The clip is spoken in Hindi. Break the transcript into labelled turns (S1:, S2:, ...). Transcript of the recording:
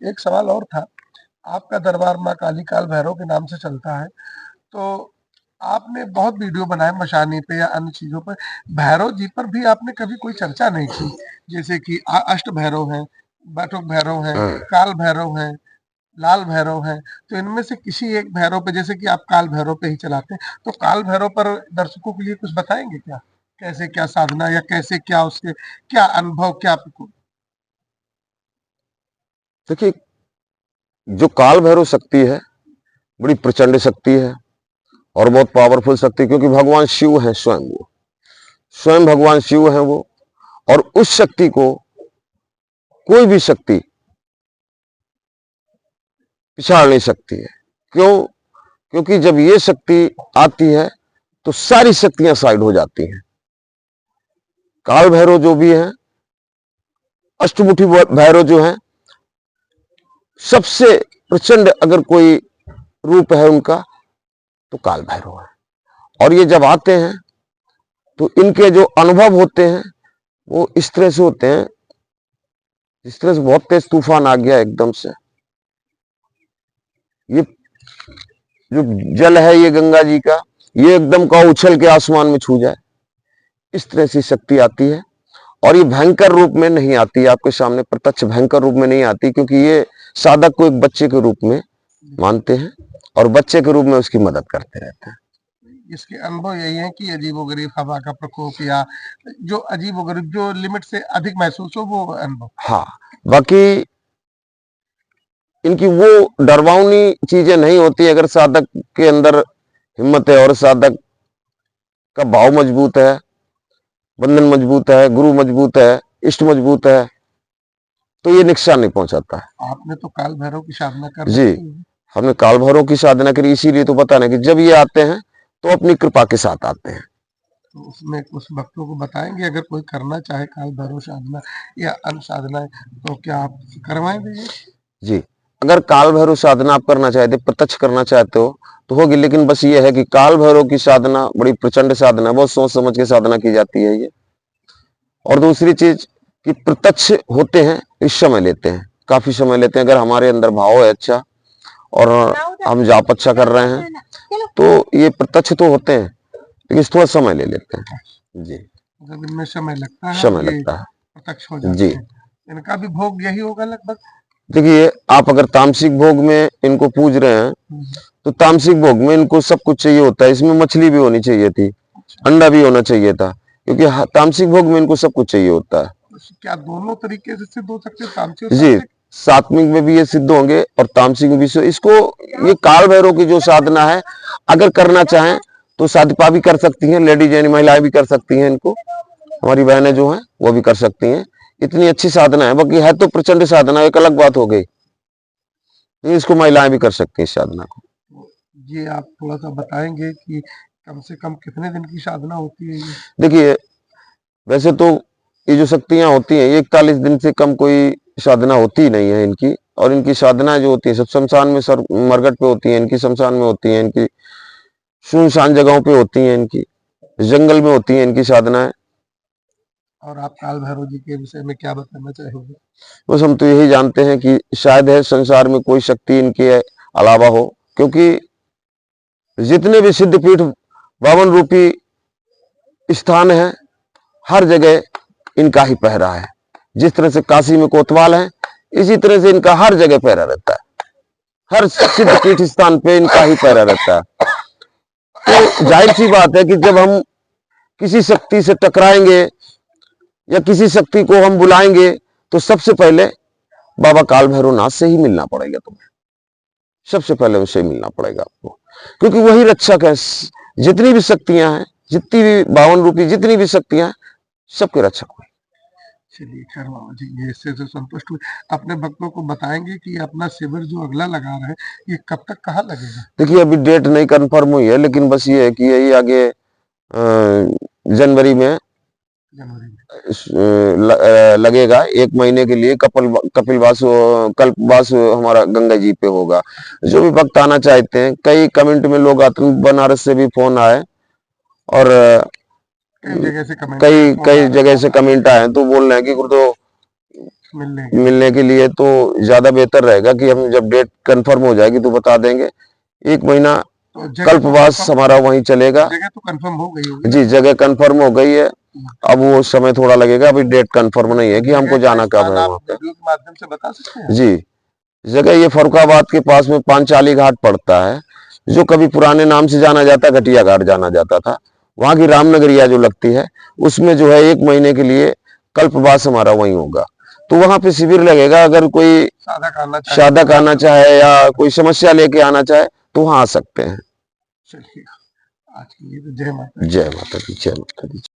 S1: एक सवाल और था। आपका दरबार माँ काली काल भैरव के नाम से चलता है, तो आपने बहुत वीडियो बनाए मशानी पे या अन्य चीज़ों पे, भैरव जी पर भी आपने कभी कोई चर्चा नहीं की। जैसे कि अष्ट भैरव हैं, बटुक भैरव हैं,
S2: हाँ।
S1: काल भैरव हैं, लाल भैरव हैं, तो इनमें से किसी एक भैरव पे, जैसे कि आप काल भैरव पे ही चलाते हैं, तो काल भैरव पर दर्शकों के लिए कुछ बताएँगे क्या? कैसे क्या साधना या कैसे क्या उसके क्या अनुभव क्या आपको?
S2: देखिए, जो काल भैरव शक्ति है, बड़ी प्रचंड शक्ति है और बहुत पावरफुल शक्ति, क्योंकि भगवान शिव है स्वयं वो। स्वयं भगवान शिव हैं वो, और उस शक्ति को कोई भी शक्ति पिछाड़ नहीं सकती है। क्यों? क्योंकि जब ये शक्ति आती है तो सारी शक्तियां साइड हो जाती हैं। काल भैरव जो भी हैं, अष्टमुठी भैरव जो हैं, सबसे प्रचंड अगर कोई रूप है उनका तो काल भैरव है। और ये जब आते हैं तो इनके जो अनुभव होते हैं वो इस तरह से होते हैं, जिस तरह से बहुत तेज तूफान आ गया एकदम से। ये जो जल है ये गंगा जी का, ये एकदम का उछल के आसमान में छू जाए, इस तरह से शक्ति आती है। और ये भयंकर रूप में नहीं आती, आपके सामने प्रत्यक्ष भयंकर रूप में नहीं आती, क्योंकि ये साधक को एक बच्चे के रूप में मानते हैं और बच्चे के रूप में उसकी मदद करते रहते हैं।
S1: इसके अनुभव यही है कि अजीबोगरीब हवा का प्रकोप या जो अजीबोगरीब जो लिमिट से अधिक महसूस हो वो अनुभव।
S2: हाँ, बाकी इनकी वो डरवावनी चीजें नहीं होती। अगर साधक के अंदर हिम्मत है और साधक का भाव मजबूत है, बंधन मजबूत है, गुरु मजबूत है, इष्ट मजबूत है, तो ये नुकसान नहीं पहुंचाता है।
S1: आपने तो काल भैरव की साधना कर
S2: जी,
S1: रखी है,
S2: हमने काल भैरव की साधना करी, इसीलिए तो बताना कि जब ये आते हैं तो अपनी कृपा के साथ आते हैं।
S1: तो उसमें कुछ भक्तों को बताएंगे, अगर कोई करना चाहे काल भैरव साधना या अन्य साधनाएं, तो क्या आप करवाएंगे ये?
S2: जी, अगर काल भैरव साधना आप करना चाहते, प्रत्यक्ष करना चाहते हो तो होगी, लेकिन बस ये है कि काल भैरव की साधना बड़ी प्रचंड साधना है, बहुत सोच समझ के साधना की जाती है ये। और दूसरी चीज कि प्रत्यक्ष होते हैं, इस समय लेते हैं, काफी समय लेते हैं। अगर हमारे अंदर भाव है अच्छा और हम जाप अच्छा कर रहे हैं तो ये प्रत्यक्ष तो होते हैं, लेकिन थोड़ा समय ले लेते हैं। जी,
S1: जब इनमें समय लगता है और
S2: समय
S1: ये
S2: लगता है।
S1: प्रत्यक्ष हो जाते
S2: जी,
S1: हैं, इनका भी भोग यही होगा लगभग।
S2: देखिए, आप अगर तामसिक भोग में इनको पूज रहे हैं तो तामसिक भोग में इनको सब कुछ चाहिए होता है। इसमें मछली भी होनी चाहिए थी, अंडा भी होना चाहिए था, क्योंकि तामसिक भोग में इनको सब कुछ चाहिए होता है।
S1: क्या दोनों तरीके से सिद्ध हो सकते हैं, तामसिक और
S2: जी,
S1: सात्विक?
S2: सात्विक में भी ये सिद्ध होंगे और तामसिक में भी इसको, ये काल भैरव की जो साधना है, अगर करना चाहें तो साधपा भी कर सकती हैं, लेडीज यानी महिलाएं भी कर सकती हैं। इनको हमारी बहनें जो हैं वो भी कर सकती हैं। इतनी अच्छी साधना है, बाकी है तो प्रचंड साधना, एक अलग बात हो गई। इसको महिलाएं भी कर सकती हैं इस साधना को।
S1: तो ये आप थोड़ा सा बताएंगे कि कम से कम कितने दिन की साधना होती है ये?
S2: देखिए, वैसे तो ये जो शक्तियां होती हैं, ये 41 दिन से कम कोई साधना होती ही नहीं है इनकी। और इनकी साधनाएं जो होती है सब शमशान में, सर मरघट पे होती हैं इनकी, शमशान में होती हैं इनकी, सुनसान जगहों पे होती हैं इनकी, जंगल में होती हैं इनकी साधनाएं।
S1: और आप काल भैरव जी के विषय में क्या बताना चाहेंगे?
S2: बस हम तो यही जानते हैं कि शायद है संसार में कोई शक्ति इनके अलावा हो, क्योंकि जितने भी सिद्ध पीठ, बावन रूपी स्थान है, हर जगह इनका ही पहरा है। जिस तरह से काशी में कोतवाल है, इसी तरह से इनका हर जगह पहरा रहता है। हर सिद्ध पीठ स्थान पे इनका ही पहरा रहता है। तो जाहिर सी बात है कि जब हम किसी शक्ति से टकराएंगे या किसी शक्ति को हम बुलाएंगे तो सबसे पहले बाबा काल भैरवनाथ से ही मिलना पड़ेगा तुम्हें। सबसे पहले उनसे मिलना पड़ेगा आपको, क्योंकि वही रक्षक है। जितनी भी शक्तियां हैं, जितनी भी 52 रूपी जितनी भी शक्तियां हैं, सबके रक्षक हुए।
S1: चलिए खैर बाबा जी, ये इससे तो संतुष्ट हुए। अपने भक्तों को बताएंगे कि अपना शिविर जो अगला लगा रहे हैं, ये कब तक कहाँ लगेगा?
S2: देखिए, अभी डेट नहीं कंफर्म हुई है, लेकिन बस ये है कि यही आगे जनवरी में
S1: जनवरी में।
S2: लगेगा। 1 महीने के लिए कपिलवासु कल्पवास हमारा गंगा जी पे होगा। जो भी भक्त आना चाहते हैं, कई कमेंट में लोग आते हैं, बनारस से भी फोन आए और
S1: कई जगह से कमेंट
S2: कई जगह से कमेंट आए हैं, तो बोल रहे हैं कि गुरुदेव
S1: मिलने
S2: के लिए, तो ज्यादा बेहतर रहेगा कि हम जब डेट कंफर्म हो जाएगी तो बता देंगे। 1 महीना
S1: तो जगह
S2: कल्पवास हमारा वहीं चलेगा।
S1: जगह तो कंफर्म हो गई होगी।
S2: जी, जगह कंफर्म हो गई है, अब वो समय थोड़ा लगेगा, अभी डेट कंफर्म नहीं है कि हमको
S1: जगह का
S2: जाना कब
S1: स्थान
S2: है
S1: आप
S2: वहाँ पे।
S1: वीडियो के माध्यम से बता सकते हैं?
S2: जी, जगह ये फर्रुखाबाद के पास में पांचाली घाट पड़ता है, जो कभी पुराने नाम से जाना जाता, घटिया घाट जाना जाता था। वहां की रामनगरिया जो लगती है, उसमें जो है 1 महीने के लिए कल्पवास हमारा वहीं होगा। तो वहां पे शिविर लगेगा, अगर कोई साधक आना चाहे या कोई समस्या लेके आना चाहे तो वहां आ सकते हैं।
S1: चलिए, आज के लिए तो जय माता दी।
S2: जय माता दी, जय माता दी।